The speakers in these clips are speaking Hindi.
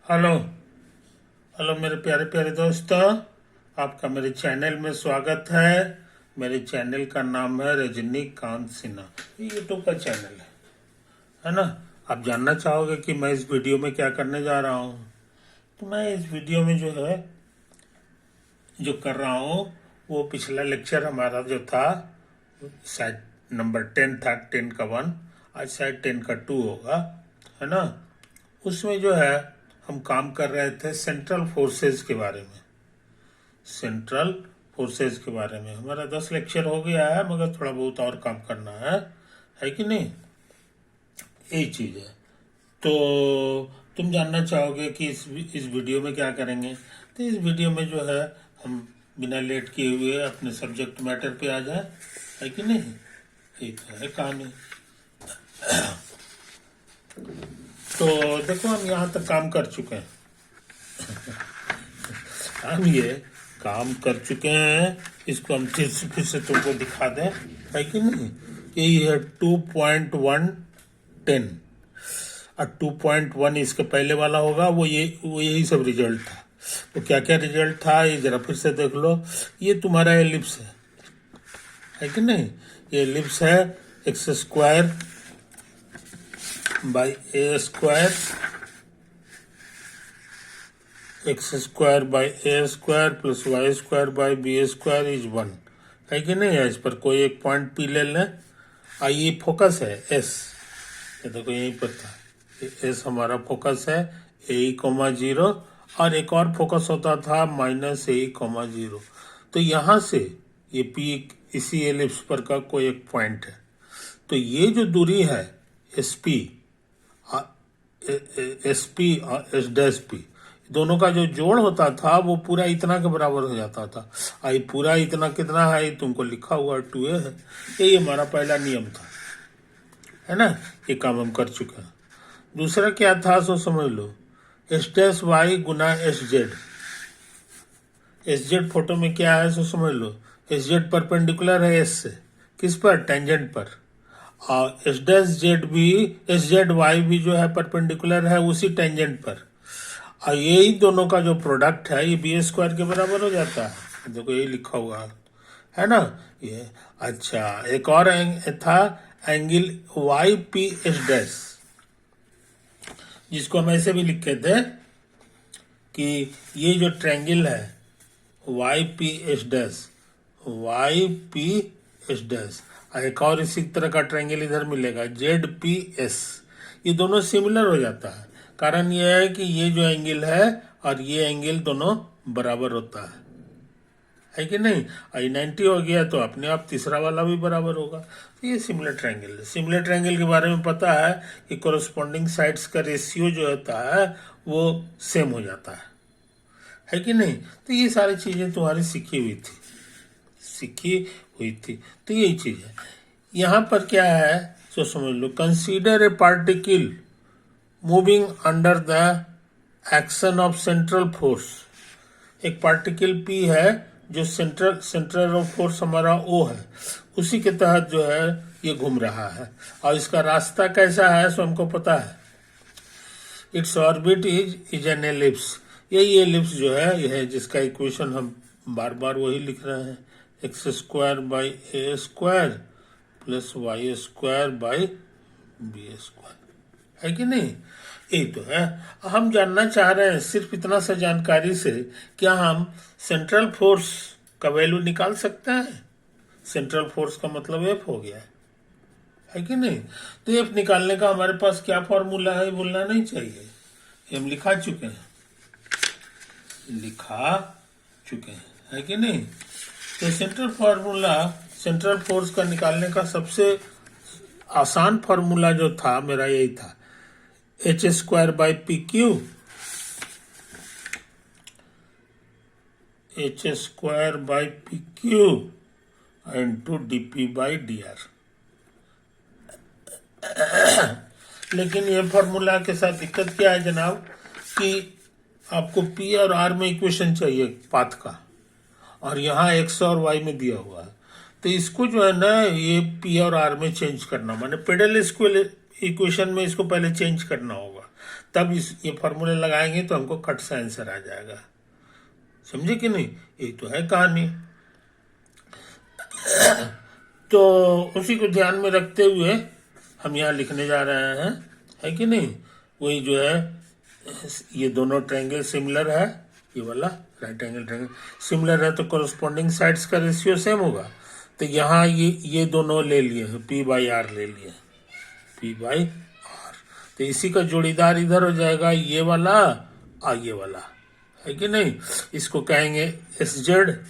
हेलो। हेलो मेरे प्यारे प्यारे दोस्तों, आपका मेरे चैनल में स्वागत है। मेरे चैनल का नाम है रजनीकांत सिन्हा। ये यूट्यूब का चैनल है ना। आप जानना चाहोगे कि मैं इस वीडियो में क्या करने जा रहा हूँ। तो मैं इस वीडियो में जो है जो कर रहा हूँ वो पिछला लेक्चर हमारा जो था शायद नंबर 10 था, 10 का 1, आज शायद 10 का 2 होगा, है ना। उसमें जो है हम काम कर रहे थे सेंट्रल फोर्सेस के बारे में। सेंट्रल फोर्सेस के बारे में हमारा 10 लेक्चर हो गया है, मगर थोड़ा बहुत और काम करना है कि नहीं। यही चीज़ है। तो तुम जानना चाहोगे कि इस वीडियो में क्या करेंगे। तो इस वीडियो में जो है हम बिना लेट किए हुए अपने सब्जेक्ट मैटर पे आ जाए, है कि नहीं। यही तो है कहानी। तो देखो हम यहाँ तक काम कर चुके हैं। हम ये काम कर चुके हैं, इसको हम फिर से तुमको दिखा दें, है कि नहीं। यही है 2.110 और 2.1 इसके पहले वाला होगा, वो यही सब रिजल्ट था। तो क्या क्या रिजल्ट था ये जरा फिर से देख लो। ये तुम्हारा एलिप्स है कि नहीं। ये एलिप्स है X square by A square, X square by A square plus Y square by B square is 1, है कि नहीं। है इस पर कोई एक पॉइंट पी ले लें। ये फोकस है एस, ये देखो यहीं पर था, एस हमारा फोकस है ए,0, और एक और फोकस होता था -a,0। तो यहाँ से ये पी इसी एलिप्स पर का कोई एक पॉइंट है। तो ये जो दूरी है एस पी और एस डैश पी, दोनों का जो जोड़ होता था वो पूरा इतना के बराबर हो जाता था। आई पूरा इतना कितना है, तुमको लिखा हुआ 2a है। यही हमारा पहला नियम था, है ना। ये काम हम कर चुके हैं। दूसरा क्या था सो समझ लो, एस डैश वाई गुना S Z. S Z photo में क्या है सो समझ लो, एस जेड परपेंडिकुलर है एस से, किस पर, टेंजेंट पर। और एस डैश जेड भी, एस जेड वाई भी जो है परपेंडिकुलर है उसी टेंजेंट पर। और यही दोनों का जो प्रोडक्ट है ये बी स्क्वायर के बराबर हो जाता है। देखो यही लिखा हुआ है ना ये। अच्छा, एक और था angle Y P S dash, जिसको हम ऐसे भी लिखे थे कि ये जो ट्रायंगल है Y P S dash, Y P S dash, एक और इसी तरह का ट्रायंगल इधर मिलेगा जेड पी एस। ये दोनों सिमिलर हो जाता है। कारण यह है कि ये जो एंगल है और ये एंगल दोनों बराबर होता है कि नहीं। आई 90 हो गया तो अपने आप तीसरा वाला भी बराबर होगा। तो ये सिमिलर ट्रायंगल है। सिमिलर ट्रायंगल के बारे में पता है कि कोरस्पॉन्डिंग साइड्स का रेशियो जो होता है वो सेम हो जाता है कि नहीं। तो ये सारी चीजें तुम्हारी सीखी हुई थी। तो यही चीज है। यहाँ पर क्या है तो समझ लो, consider a particle moving under the action of central force. एक पार्टिकल पी है जो सेंट्रल ऑफ फोर्स हमारा ओ है, उसी के तहत जो है ये घूम रहा है। और इसका रास्ता कैसा है सो हमको पता है, its orbit is an ellipse. यही एलिप्स जो है यह है जिसका इक्वेशन हम बार बार वही लिख रहे हैं, X square by A square plus Y square by B square, है कि नहीं। यही तो है। हम जानना चाह रहे हैं सिर्फ इतना सा जानकारी से क्या हम सेंट्रल फोर्स का वैल्यू निकाल सकते हैं। सेंट्रल फोर्स का मतलब एफ हो गया है कि नहीं। तो एफ निकालने का हमारे पास क्या फॉर्मूला है बोलना नहीं चाहिए, ये हम लिखा चुके हैं, है कि नहीं। तो सेंट्रल फोर्स का निकालने का सबसे आसान फॉर्मूला जो था मेरा यही था, H square by P Q, H square by P Q into D P by D R. लेकिन ये फॉर्मूला के साथ दिक्कत क्या है जनाब कि आपको पी और आर में इक्वेशन चाहिए पाथ का, और यहाँ एक्स और वाई में दिया हुआ है। तो इसको जो है ना ये पी और आर में चेंज करना, माने पेडल स्क्वेयर इक्वेशन में इसको पहले चेंज करना होगा। तब ये फॉर्मूले लगाएंगे तो हमको कट सा आंसर आ जाएगा। समझे कि नहीं? यही तो है कहानी। तो उसी को ध्यान में रखते हुए हम यहाँ लिखने जा रहे हैं, है कि नहीं? वही जो है, ये दोनों ट्रायंगल सिमिलर है, ये वाला राइट एंगल ट्रायंगल सिमिलर है तो कोरस्पॉन्डिंग साइड्स का रेशियो सेम होगा। तो यहाँ ये दोनों ले लिए हैं, पी बाई आर ले लिए, पी बाई आर। तो इसी का जोड़ीदार इधर हो जाएगा, ये वाला और ये वाला, है कि नहीं? इसको कहेंगे एस जेड,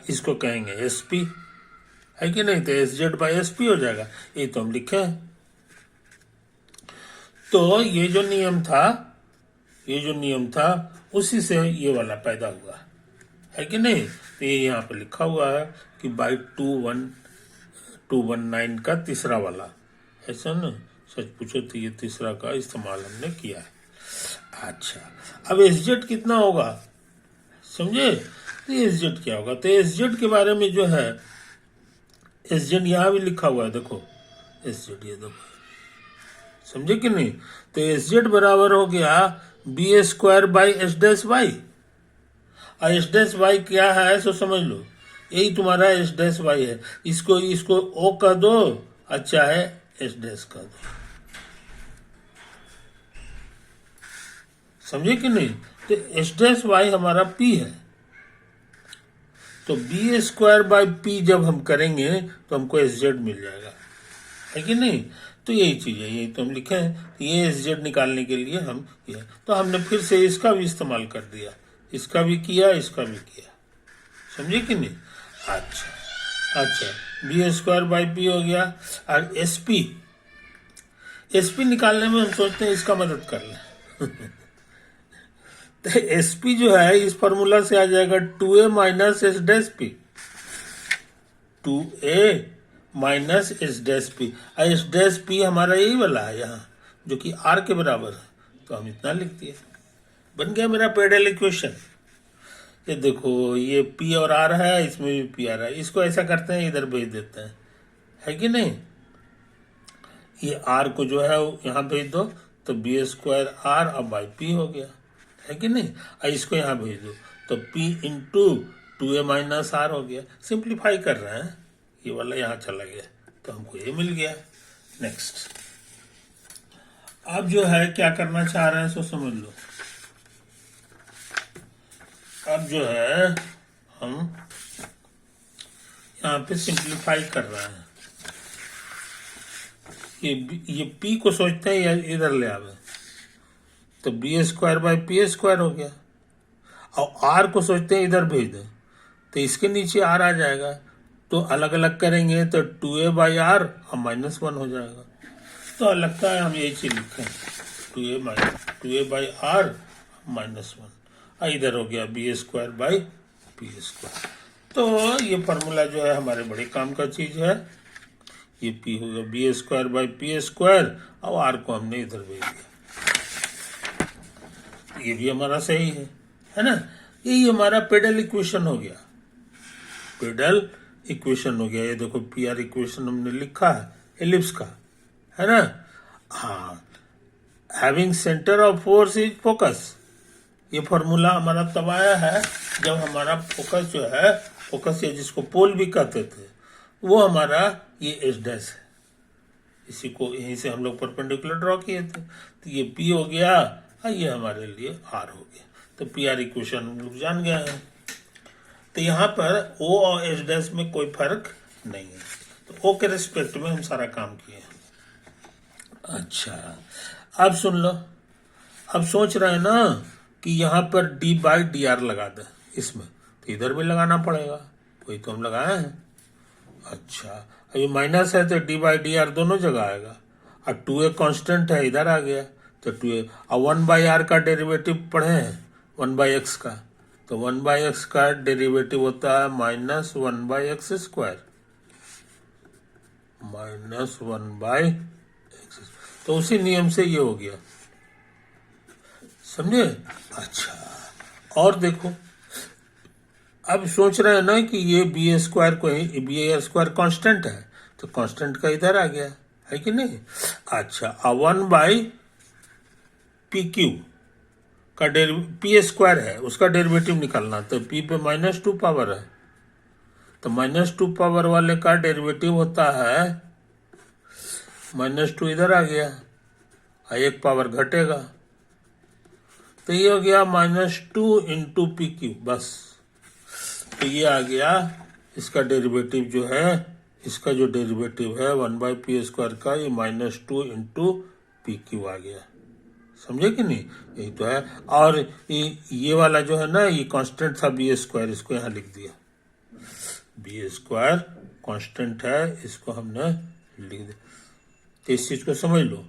इसको कहेंगे एस पी, है कि नहीं? तो S Z by S P हो जाएगा। ये तो हम लिखे हैं। तो ये जो नियम था उसी से ये वाला पैदा हुआ, है कि नहीं? तो ये यहाँ पे लिखा हुआ है कि बाई 219 का तीसरा वाला, ऐसा ना? सच पूछो तो ये तीसरा का इस्तेमाल हमने किया है। अच्छा, अब एस जेड कितना होगा, समझे? तो एस जेड क्या होगा? तो एस जेड के बारे में जो है, एस जेड यहाँ भी लिखा हुआ है, देखो एस जेड, ये देखो, समझे कि नहीं? तो एस जेड बराबर हो गया B square by S dash Y. और एस डैश वाई क्या है सो समझ लो, यही तुम्हारा एस डैश वाई है। इसको ओ कह दो, अच्छा है एस डैश कह दो, समझे कि नहीं? तो एस डैश वाई हमारा पी है। तो बी स्क्वायर बाई पी जब हम करेंगे तो हमको एस जेड मिल जाएगा, है कि नहीं? तो यही चीज है, यही तो हम लिखे हैं। ये एस जेड निकालने के लिए हम ये, तो हमने फिर से इसका भी इस्तेमाल कर दिया, इसका भी किया, इसका भी किया, समझे कि नहीं? अच्छा, बी स्क्वायर बाई पी हो गया। और एस पी निकालने में हम सोचते हैं इसका मदद कर लें। तो एस पी जो है इस फॉर्मूला से आ जाएगा 2a minus S dash P, 2a minus S dash P. S dash P हमारा यही वाला है यहाँ, जो कि आर के बराबर है, तो हम इतना लिख दिए, बन गया मेरा पेडल इक्वेशन। ये देखो, ये पी और आर है, इसमें भी पी आर है, इसको ऐसा करते हैं इधर भेज देते हैं, है कि नहीं? ये आर को जो है यहाँ भेज दो तो बी स्क्वायर आर अब बाई पी हो गया, है कि नहीं? और इसको यहाँ भेज दो तो p into 2a minus are हो गया। सिंप्लीफाई कर रहे हैं, ये वाला यहाँ चला गया तो हमको ये मिल गया। नेक्स्ट, अब जो है क्या करना चाह रहे हैं सो समझ लो। अब जो है हम यहाँ पे सिंप्लीफाई कर रहे हैं, ये p को सोचते हैं इधर ले आवे तो B square by P square हो गया, और आर को सोचते हैं इधर भेज दें तो इसके नीचे आर आ जाएगा, तो अलग अलग करेंगे तो 2a बाई आर और -1 हो जाएगा। तो लगता है हम यही चीज लिखें, 2a बाई आर -1, और इधर हो गया B square by P square. तो ये फार्मूला जो है हमारे बड़े काम का चीज है। ये p होगा B square by P square, और आर को हमने इधर भेज दिया, ये भी हमारा सही है ना? यही हमारा पेडल इक्वेशन हो गया, पेडल इक्वेशन हो गया। ये देखो पी आर इक्वेशन हमने लिखा है एलिप्स का, है ना? हाँ, having centre of force is focus, ये फॉर्मूला हमारा तब आया है जब हमारा फोकस जो है, फोकस या जिसको पोल भी कहते थे, वो हमारा ये एस डैश है। इसी को यहीं से हम लोग परपेंडिकुलर ड्रॉ किए थे, तो ये पी हो गया और ये हमारे लिए आर हो गया। तो पी आर इक्वेशन हम लोग जान गए हैं। तो यहाँ पर ओ और एस डैश में कोई फर्क नहीं है, तो ओ के रिस्पेक्ट में हम सारा काम किए। अच्छा, अब सुन लो, अब सोच रहे हैं ना कि यहाँ पर डी बाई डी आर लगा दे इसमें, तो इधर भी लगाना पड़ेगा, वही तो हम लगाए हैं। अच्छा, अभी माइनस है तो डी बाई डी आर दोनों जगह आएगा, और 2a कांस्टेंट है इधर आ गया तो 2a, और 1 बाई आर का डेरिवेटिव पढ़े हैं 1 बाई एक्स का, तो 1 बाई एक्स का डेरिवेटिव होता है -1 by x square, -1 by x, तो उसी नियम से ये हो गया, समझे? अच्छा, और देखो, अब सोच रहे हैं ना कि ये बी स्क्वायर को, बी स्क्वायर कांस्टेंट है तो कांस्टेंट का इधर आ गया, है कि नहीं? अच्छा, 1 बाई पी क्यू का पी स्क्वायर है, उसका डेरिवेटिव निकालना। तो पी पे -2 पावर है, तो -2 पावर वाले का डेरिवेटिव होता है -2, इधर आ गया और 1 पावर घटेगा, तो ये हो गया -2 इंटू पी क्यू, बस। तो ये आ गया इसका डेरिवेटिव जो है, इसका जो डेरिवेटिव है 1/p² का, ये -2 इंटू पी क्यू आ गया। समझे कि नहीं? यही तो है। और ये वाला जो है ना, ये कांस्टेंट था b², इसको यहाँ लिख दिया। b² कांस्टेंट है, इसको हमने लिख दिया। तो इस चीज को समझ लो,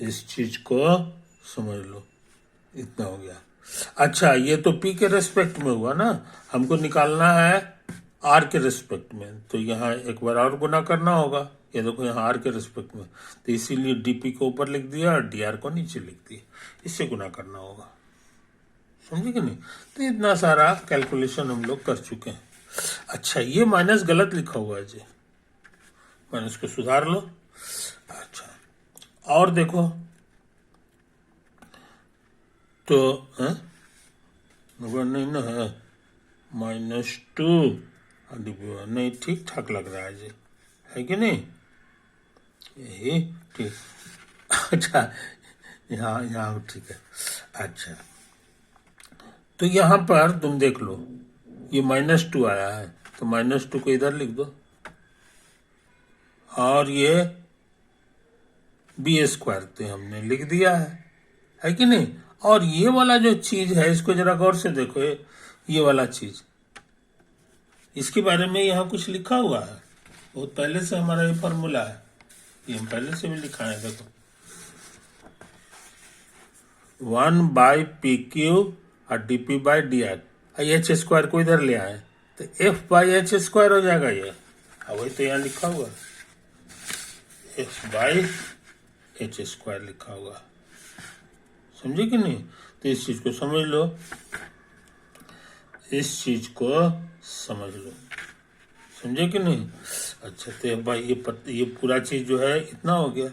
इस चीज को समझ लो, इतना हो गया। अच्छा, ये तो p के रेस्पेक्ट में हुआ ना, हमको निकालना है r के रेस्पेक्ट में, तो यहाँ एक बार और गुना करना होगा। ये देखो यहाँ r के रेस्पेक्ट में, तो इसीलिए dp को ऊपर लिख दिया और dr को नीचे लिख दिया, इससे गुना करना होगा। समझे कि नहीं? तो इतना सारा कैलकुलेशन हम लोग कर चुके हैं। अच्छा, ये माइनस गलत लिखा हुआ है जी, माइनस को सुधार लो। अच्छा, और देखो तो नहीं ना है, -2 नहीं, ठीक ठाक लग रहा है जी, है कि नहीं? यही ठीक। अच्छा, यहाँ ठीक है। अच्छा, तो यहाँ पर तुम देख लो, ये -2 आया है, तो -2 को इधर लिख दो, और ये b² तो हमने लिख दिया है कि नहीं? और ये वाला जो चीज है, इसको जरा गौर से देखो, ये वाला चीज, इसके बारे में यहाँ कुछ लिखा हुआ है, बहुत पहले से हमारा ये फॉर्मूला है, ये हम पहले से भी लिखा है। देखो 1/pq और dp/dr, h² को इधर ले आए तो f/h² हो जाएगा ये, वही तो यहाँ लिखा हुआ, f/h² लिखा हुआ। समझे कि नहीं? तो इस चीज को समझ लो, इस चीज को समझ लो, समझे कि नहीं? अच्छा, तो भाई ये पूरा चीज जो है इतना हो गया।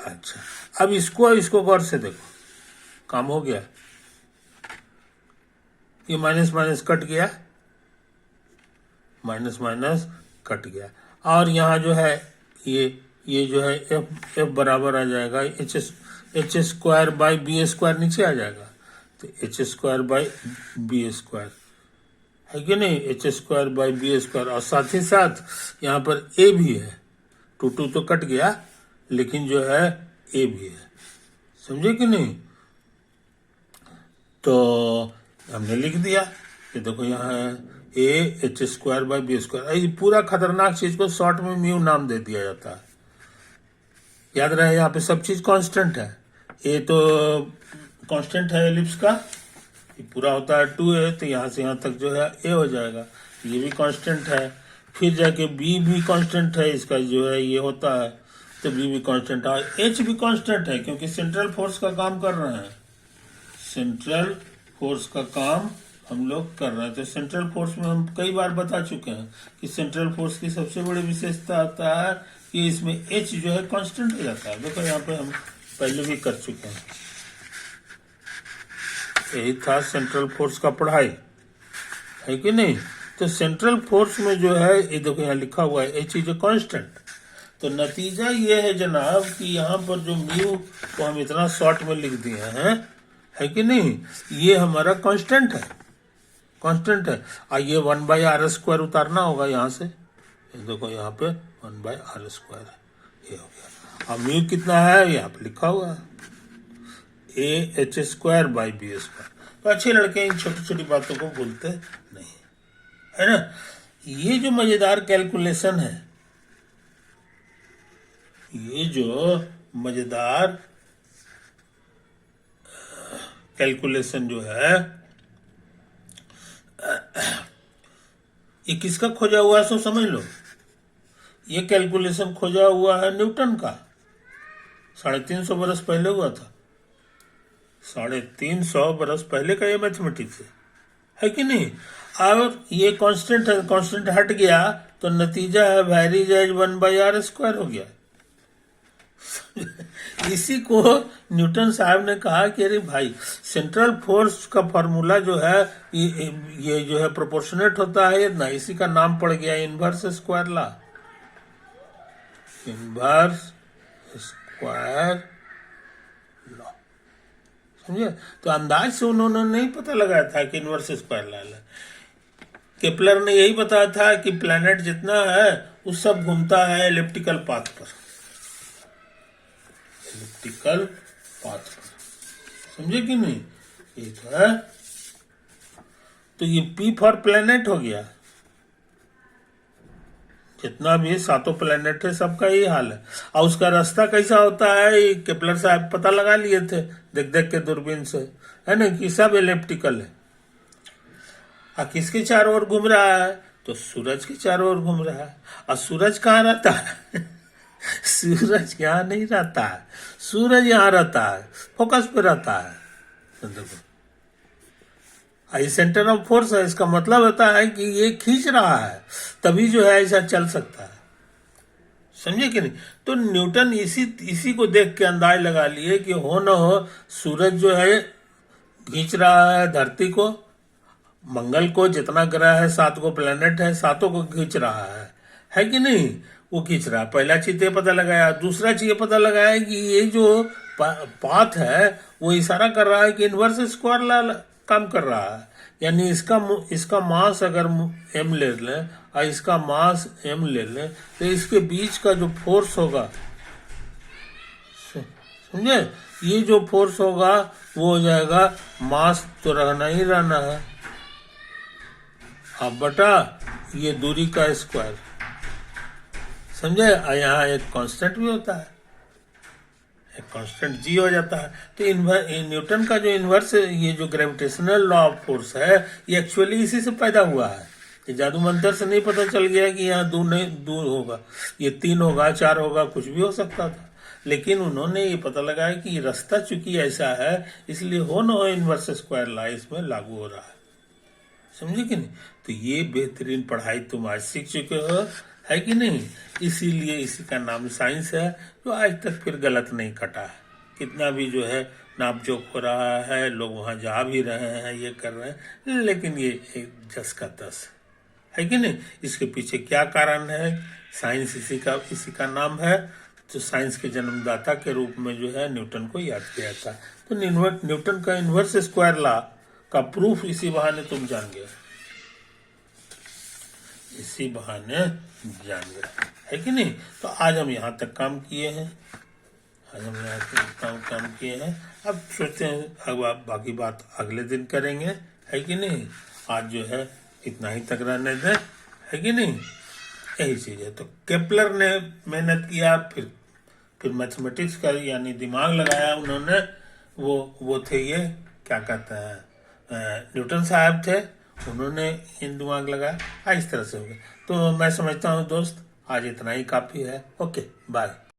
अच्छा, अब इसको गौर से देखो, काम हो गया, ये माइनस माइनस कट गया, माइनस माइनस कट गया, और यहाँ जो है ये जो है f बराबर आ जाएगा h²/b² नीचे आ जाएगा, तो h²/b² है कि नहीं? h²/b², और साथ ही साथ यहाँ पर a भी है, 2 तो कट गया, लेकिन जो है a भी है। समझे कि नहीं? तो हमने लिख दिया, ये देखो यहाँ है a h²/b²। पूरा खतरनाक चीज को शॉर्ट में म्यू नाम दे दिया जाता है। याद रहे, यहाँ पे सब चीज कांस्टेंट है। ए तो कांस्टेंट है एलिप्स का, ये पूरा होता है 2a, तो यहाँ से यहाँ तक जो है a हो जाएगा, ये भी कांस्टेंट है। फिर जाके b भी कांस्टेंट है, इसका जो है ये होता है, तो b भी कांस्टेंट है, h भी कांस्टेंट है, क्योंकि सेंट्रल फोर्स का काम कर रहे हैं, सेंट्रल फोर्स का काम हम लोग कर रहे हैं। तो सेंट्रल फोर्स में हम कई बार बता चुके हैं कि सेंट्रल फोर्स की सबसे बड़ी विशेषता आता है कि इसमें h जो है कांस्टेंट हो जाता है। देखो यहाँ पे हम पहले भी कर चुके हैं, यही था सेंट्रल फोर्स का पढ़ाई, है कि नहीं? तो सेंट्रल फोर्स में जो है, ये देखो यहाँ लिखा हुआ है h इज ए कांस्टेंट। तो नतीजा ये है जनाब कि यहाँ पर जो म्यू को हम इतना शॉर्ट में लिख दिए हैं, है कि नहीं, ये हमारा कांस्टेंट है, कांस्टेंट है। और ये 1/r² उतारना होगा यहाँ से, ये देखो यहाँ पे 1/r², ये हो गया। और म्यू कितना है यहाँ पे लिखा हुआ है, ah²/b²। तो अच्छे लड़के इन छोटी छोटी बातों को भूलते नहीं, है ना? ये जो मजेदार कैलकुलेशन है, ये जो मजेदार कैलकुलेशन जो है, ये किसका खोजा हुआ है, सो समझ लो। ये कैलकुलेशन खोजा हुआ है न्यूटन का, 350 बरस पहले हुआ था, 350 बरस पहले का ये मैथमेटिक्स है कि नहीं? और ये कांस्टेंट है, कांस्टेंट हट गया तो नतीजा है वेरीज एज 1/r² हो गया। इसी को न्यूटन साहब ने कहा कि अरे भाई सेंट्रल फोर्स का फॉर्मूला जो है ये जो है प्रोपोर्शनेट होता है ना, इसी का नाम पड़ गया inverse square law. Inverse square law, समझे? तो अंदाज से उन्होंने नहीं पता लगाया था कि इनवर्स स्क्वायर लॉ है। केपलर ने यही बताया था कि प्लैनेट जितना है वो सब घूमता है एलिप्टिकल पाथ पर, एलिप्टिकल पाथ पर, समझे कि नहीं? ये तो है। तो ये P फॉर प्लैनेट हो गया। जितना भी 7 प्लैनेट है सबका यही हाल है। और उसका रास्ता कैसा होता है ये केपलर साहब पता लगा लिए थे देख देख के दूरबीन से, है ना, कि सब एलिप्टिकल है। और किसके चारों ओर घूम रहा है? तो सूरज के चारों ओर घूम रहा है। और सूरज कहाँ रहता है? सूरज यहाँ नहीं रहता है, सूरज यहाँ रहता है, फोकस पे रहता है। देखो ये सेंटर ऑफ फोर्स है, इसका मतलब होता है कि ये खींच रहा है, तभी जो है ऐसा चल सकता है, समझे कि नहीं? तो न्यूटन इसी को देख के अंदाज लगा लिए कि हो न हो सूरज जो है खींच रहा है धरती को, मंगल को, जितना ग्रह है 7 को प्लेनेट है 7 को खींच रहा है कि नहीं? वो खींच रहा है। पहला चीज ये पता लगाया। दूसरा चीज ये पता लगाया कि ये जो पाथ है वो इशारा कर रहा है कि इनवर्स स्क्वायर काम कर रहा है, यानी इसका मास अगर m ले लें और इसका मास m ले लें तो इसके बीच का जो फोर्स होगा, समझे, ये जो फोर्स होगा वो हो जाएगा मास तो रहना ही रहना है अब बटा ये दूरी का स्क्वायर, समझे। यहाँ एक कांस्टेंट भी होता है, एक कांस्टेंट जी हो जाता है। तो न्यूटन का जो इन्वर्स ये जो ग्रेविटेशनल लॉ ऑफ फोर्स है ये एक्चुअली इसी से पैदा हुआ है। ये जादू मंत्र से नहीं पता चल गया कि यहाँ दूर होगा, ये 3 होगा 4 होगा, कुछ भी हो सकता था। लेकिन उन्होंने ये पता लगाया कि रास्ता चूंकि ऐसा है इसलिए हो न हो इन्वर्स स्क्वायर लॉ इसमें लागू हो रहा है, समझे कि नहीं? तो ये बेहतरीन पढ़ाई तुम आज सीख चुके हो, है कि नहीं? इसीलिए इसी का नाम साइंस है, जो आज तक फिर गलत नहीं कटा है। कितना भी जो है नाप जोक हो रहा है, लोग वहां जा भी रहे हैं, ये कर रहे हैं, लेकिन ये एक 10 का 10 है कि नहीं? इसके पीछे क्या कारण है? साइंस इसी का नाम है। तो साइंस के जन्मदाता के रूप में जो है न्यूटन को याद किया था। तो न्यूटन का इन्वर्स स्क्वायर लॉ का प्रूफ इसी बहाने तुम जान गए, इसी बहाने जान गए, है कि नहीं? तो आज हम यहाँ तक काम किए हैं, काम किए हैं। अब सोचते हैं अब बाकी बात अगले दिन करेंगे, है कि नहीं? आज जो है इतना ही तक रहने दें, है कि नहीं? यही चीज है। तो केपलर ने मेहनत किया, फिर मैथमेटिक्स का यानी दिमाग लगाया उन्होंने। वो थे ये क्या कहते हैं न्यूटन साहब थे, उन्होंने इन दिमाग लगाया, इस तरह से हो गया। तो मैं समझता हूँ दोस्त आज इतना ही काफी है। Okay bye.